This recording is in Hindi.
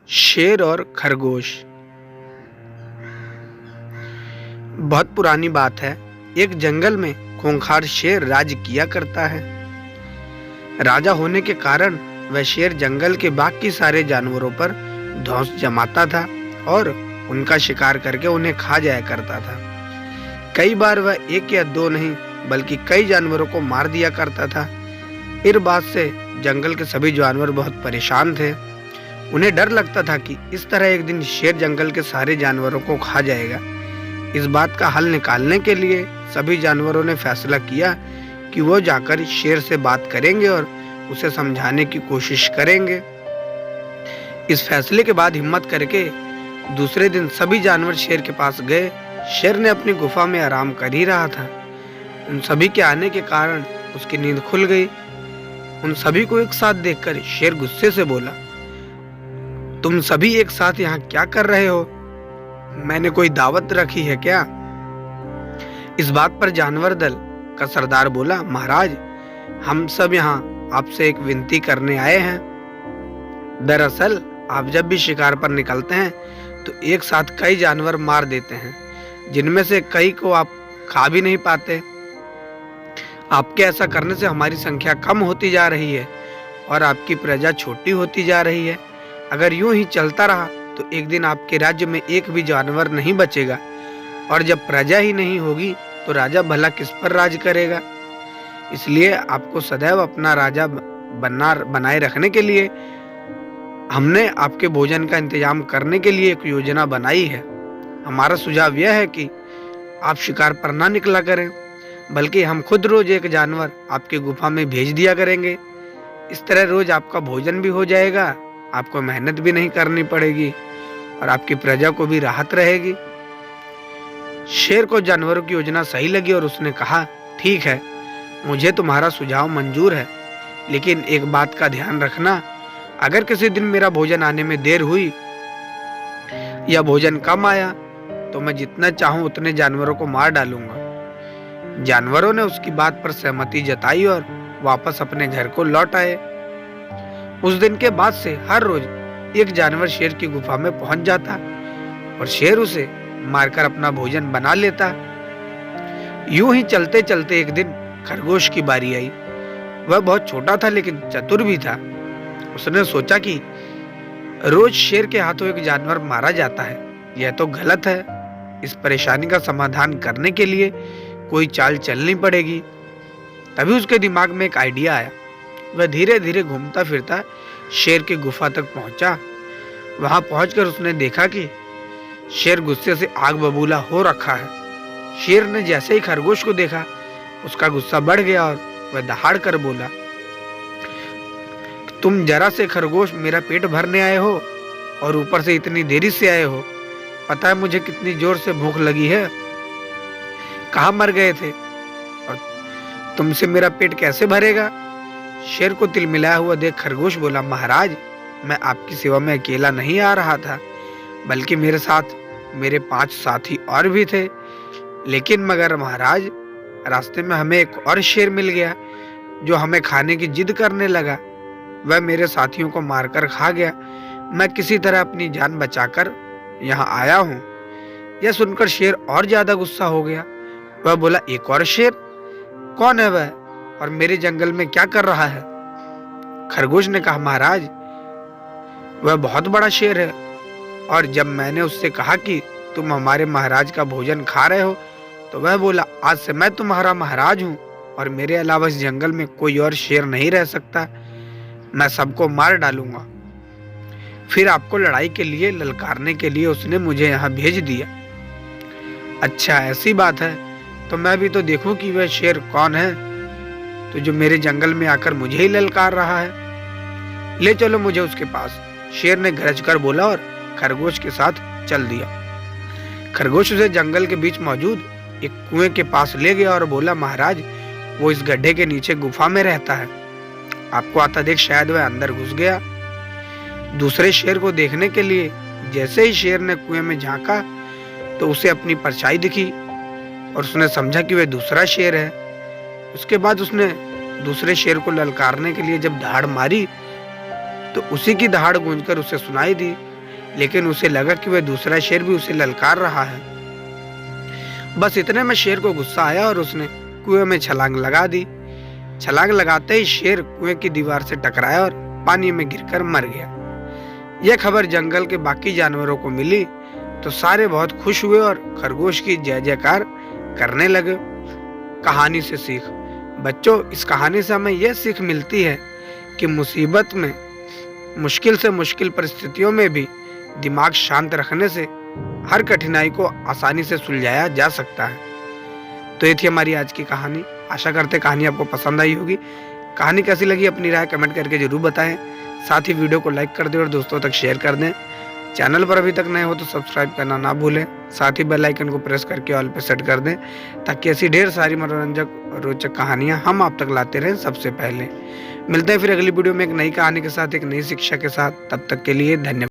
शेर और खरगोश। बहुत पुरानी बात है। एक जंगल में खूंखार शेर राज किया करता है। राजा होने के कारण वह शेर जंगल के बाकी सारे जानवरों पर धौंस जमाता था और उनका शिकार करके उन्हें खा जाया करता था। कई बार वह एक या दो नहीं बल्कि कई जानवरों को मार दिया करता था। इस बात से जंगल के सभी जानवर बहुत परेशान थे। उन्हें डर लगता था कि इस तरह एक दिन शेर जंगल के सारे जानवरों को खा जाएगा। इस बात का हल निकालने के लिए सभी जानवरों ने फैसला किया कि वो जाकर शेर से बात करेंगे और उसे समझाने की कोशिश करेंगे। इस फैसले के बाद हिम्मत करके दूसरे दिन सभी जानवर शेर के पास गए। शेर ने अपनी गुफा में आराम कर ही रहा था। उन सभी के आने के कारण उसकी नींद खुल गई। उन सभी को एक साथ देखकर शेर गुस्से से बोला, तुम सभी एक साथ यहाँ क्या कर रहे हो? मैंने कोई दावत रखी है क्या? इस बात पर जानवर दल का सरदार बोला, महाराज, हम सब यहाँ आपसे एक विनती करने आए हैं। दरअसल आप जब भी शिकार पर निकलते हैं तो एक साथ कई जानवर मार देते हैं, जिनमें से कई को आप खा भी नहीं पाते। आपके ऐसा करने से हमारी संख्या कम होती जा रही है और आपकी प्रजा छोटी होती जा रही है। अगर यूं ही चलता रहा तो एक दिन आपके राज्य में एक भी जानवर नहीं बचेगा, और जब प्रजा ही नहीं होगी तो राजा भला किस पर राज करेगा? इसलिए आपको सदैव अपना राजा बनाए रखने के लिए हमने आपके भोजन का इंतजाम करने के लिए एक योजना बनाई है। हमारा सुझाव यह है कि आप शिकार पर ना निकला करें, बल्कि हम खुद रोज एक जानवर आपके गुफा में भेज दिया करेंगे। इस तरह रोज आपका भोजन भी हो जाएगा, आपको मेहनत भी नहीं करनी पड़ेगी और आपकी प्रजा को भी राहत रहेगी। शेर को जानवरों की योजना सही लगी और उसने कहा, ठीक है, मुझे तुम्हारा सुझाव मंजूर है, लेकिन एक बात का ध्यान रखना, अगर किसी दिन मेरा भोजन आने में देर हुई या भोजन कम आया तो मैं जितना चाहूं उतने जानवरों को मार डालूंगा। जानवरों ने उसकी बात पर सहमति जताई और वापस अपने घर को लौट आए। उस दिन के बाद से हर रोज एक जानवर शेर की गुफा में पहुंच जाता और शेर उसे मारकर अपना भोजन बना लेता। यूं ही चलते चलते एक दिन खरगोश की बारी आई। वह बहुत छोटा था लेकिन चतुर भी था। उसने सोचा कि रोज शेर के हाथों एक जानवर मारा जाता है, यह तो गलत है। इस परेशानी का समाधान करने के लिए कोई चाल चलनी पड़ेगी। तभी उसके दिमाग में एक आइडिया आया। वह धीरे धीरे घूमता फिरता शेर की गुफा तक पहुंचा। वहां पहुंचकर उसने देखा कि शेर गुस्से से आग बबूला हो रखा है। शेर ने जैसे ही खरगोश को देखा, उसका गुस्सा बढ़ गया और वह दहाड़ कर बोला, तुम जरा से खरगोश मेरा पेट भरने आए हो और ऊपर से इतनी देरी से आए हो। पता है मुझे कितनी जोर से भूख लगी है? कहाँ मर गए थे और तुमसे मेरा पेट कैसे भरेगा? शेर को तिलमिलाया हुआ देख खरगोश बोला, महाराज, मैं आपकी सेवा में अकेला नहीं आ रहा था, बल्कि मेरे साथ मेरे 5 साथी और भी थे। लेकिन मगर महाराज, रास्ते में हमें एक और शेर मिल गया जो हमें खाने की जिद करने लगा। वह मेरे साथियों को मारकर खा गया। मैं किसी तरह अपनी जान बचाकर यहाँ आया हूँ। यह सुनकर शेर और ज्यादा गुस्सा हो गया। वह बोला, एक और शेर? कौन है वह और मेरे जंगल में क्या कर रहा है? खरगोश ने कहा, महाराज, वह बहुत बड़ा शेर है और जब मैंने उससे कहा कि तुम हमारे महाराज का भोजन खा रहे हो तो वह बोला, आज से मैं तुम्हारा महाराज हूँ और मेरे अलावा इस जंगल में कोई और शेर नहीं रह सकता। मैं सबको मार डालूंगा। फिर आपको लड़ाई के लिए ललकारने के लिए उसने मुझे यहाँ भेज दिया। अच्छा, ऐसी बात है, तो मैं भी तो देखूं कि वह शेर कौन है तो जो मेरे जंगल में आकर मुझे ही ललकार रहा है। ले चलो मुझे उसके पास, शेर ने गरज कर बोला और खरगोश के साथ चल दिया। खरगोश उसे जंगल के बीच मौजूद एक कुएं के पास ले गया और बोला, महाराज, वो इस गड्ढे के नीचे गुफा में रहता है। आपको आता देख शायद वह अंदर घुस गया। दूसरे शेर को देखने के लिए जैसे ही शेर ने कुएं में झांका तो उसे अपनी परछाई दिखी और उसने समझा कि वह दूसरा शेर है। उसके बाद उसने दूसरे शेर को ललकारने के लिए जब दहाड़ मारी तो उसी की दहाड़ गूंजकर उसे सुनाई दी लेकिन उसे लगा कि वह दूसरा शेर भी उसे ललकार रहा है। बस इतने में शेर को गुस्सा आया और उसने कुएं में छलांग लगा दी। छलांग लगाते ही शेर कुएं की दीवार से टकराया और पानी में गिरकर मर गया। यह खबर जंगल के बाकी जानवरों को मिली तो सारे बहुत खुश हुए और खरगोश की जय जयकार करने लगे। कहानी से सीख। बच्चों, इस कहानी से हमें यह सीख मिलती है कि मुसीबत में मुश्किल से मुश्किल परिस्थितियों में भी दिमाग शांत रखने से हर कठिनाई को आसानी से सुलझाया जा सकता है। तो ये थी हमारी आज की कहानी। आशा करते कहानी आपको पसंद आई होगी। कहानी कैसी लगी अपनी राय कमेंट करके जरूर बताएं। साथ ही वीडियो को लाइक कर दें और दोस्तों तक शेयर कर दें। चैनल पर अभी तक नए हो तो सब्सक्राइब करना ना भूलें। साथ ही बेल आइकन को प्रेस करके ऑल पे सेट कर दें ताकि ऐसी ढेर सारी मनोरंजक और रोचक कहानियां हम आप तक लाते रहें सबसे पहले। मिलते हैं फिर अगली वीडियो में एक नई कहानी के साथ, एक नई शिक्षा के साथ। तब तक के लिए धन्यवाद।